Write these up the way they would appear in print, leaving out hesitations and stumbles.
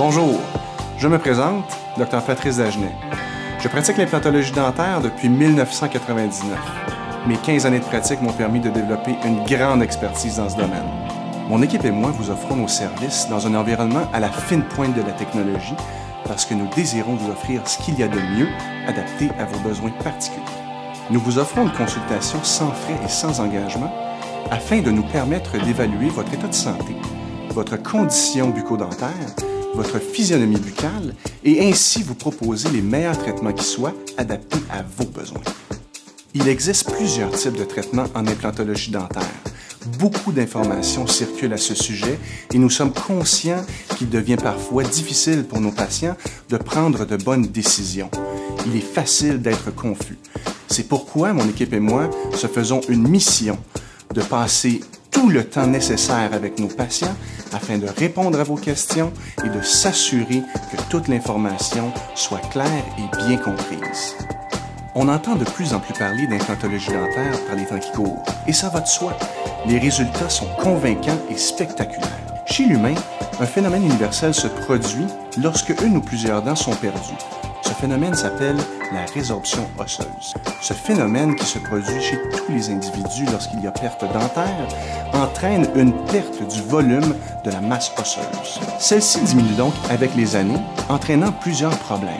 Bonjour, je me présente, Dr Patrice Dagenet. Je pratique l'implantologie dentaire depuis 1999. Mes 15 années de pratique m'ont permis de développer une grande expertise dans ce domaine. Mon équipe et moi vous offrons nos services dans un environnement à la fine pointe de la technologie parce que nous désirons vous offrir ce qu'il y a de mieux adapté à vos besoins particuliers. Nous vous offrons une consultation sans frais et sans engagement afin de nous permettre d'évaluer votre état de santé, votre condition bucco-dentaire, votre physionomie buccale et ainsi vous proposer les meilleurs traitements qui soient adaptés à vos besoins. Il existe plusieurs types de traitements en implantologie dentaire. Beaucoup d'informations circulent à ce sujet et nous sommes conscients qu'il devient parfois difficile pour nos patients de prendre de bonnes décisions. Il est facile d'être confus. C'est pourquoi mon équipe et moi se faisons une mission de passer tout le temps nécessaire avec nos patients afin de répondre à vos questions et de s'assurer que toute l'information soit claire et bien comprise. On entend de plus en plus parler d'implantologie dentaire par les temps qui courent, et ça va de soi. Les résultats sont convaincants et spectaculaires. Chez l'humain, un phénomène universel se produit lorsque une ou plusieurs dents sont perdues. Ce phénomène s'appelle la résorption osseuse. Ce phénomène qui se produit chez tous les individus lorsqu'il y a perte dentaire entraîne une perte du volume de la masse osseuse. Celle-ci diminue donc avec les années, entraînant plusieurs problèmes.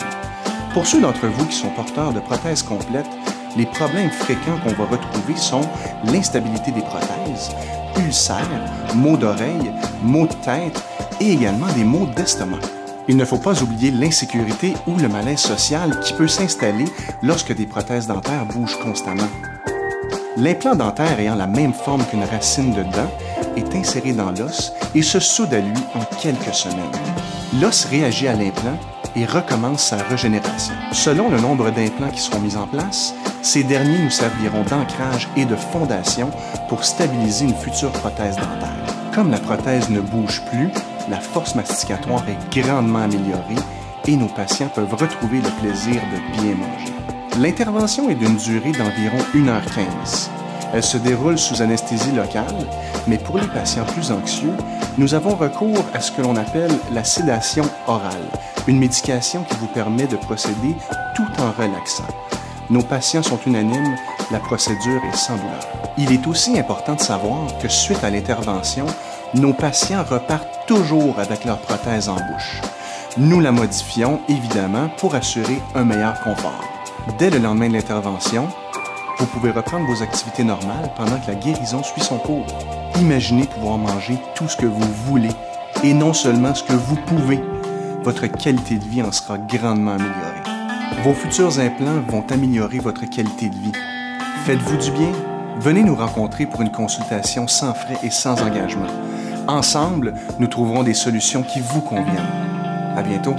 Pour ceux d'entre vous qui sont porteurs de prothèses complètes, les problèmes fréquents qu'on va retrouver sont l'instabilité des prothèses, ulcères, maux d'oreille, maux de tête et également des maux d'estomac. Il ne faut pas oublier l'insécurité ou le malaise social qui peut s'installer lorsque des prothèses dentaires bougent constamment. L'implant dentaire ayant la même forme qu'une racine de dent est inséré dans l'os et se soude à lui en quelques semaines. L'os réagit à l'implant et recommence sa régénération. Selon le nombre d'implants qui seront mis en place, ces derniers nous serviront d'ancrage et de fondation pour stabiliser une future prothèse dentaire. Comme la prothèse ne bouge plus, la force masticatoire est grandement améliorée et nos patients peuvent retrouver le plaisir de bien manger. L'intervention est d'une durée d'environ 1h15. Elle se déroule sous anesthésie locale, mais pour les patients plus anxieux, nous avons recours à ce que l'on appelle la sédation orale, une médication qui vous permet de procéder tout en relaxant. Nos patients sont unanimes, la procédure est sans douleur. Il est aussi important de savoir que suite à l'intervention, nos patients repartent toujours avec leur prothèse en bouche. Nous la modifions évidemment pour assurer un meilleur confort. Dès le lendemain de l'intervention, vous pouvez reprendre vos activités normales pendant que la guérison suit son cours. Imaginez pouvoir manger tout ce que vous voulez et non seulement ce que vous pouvez. Votre qualité de vie en sera grandement améliorée. Vos futurs implants vont améliorer votre qualité de vie. Faites-vous du bien? Venez nous rencontrer pour une consultation sans frais et sans engagement. Ensemble, nous trouverons des solutions qui vous conviennent. À bientôt!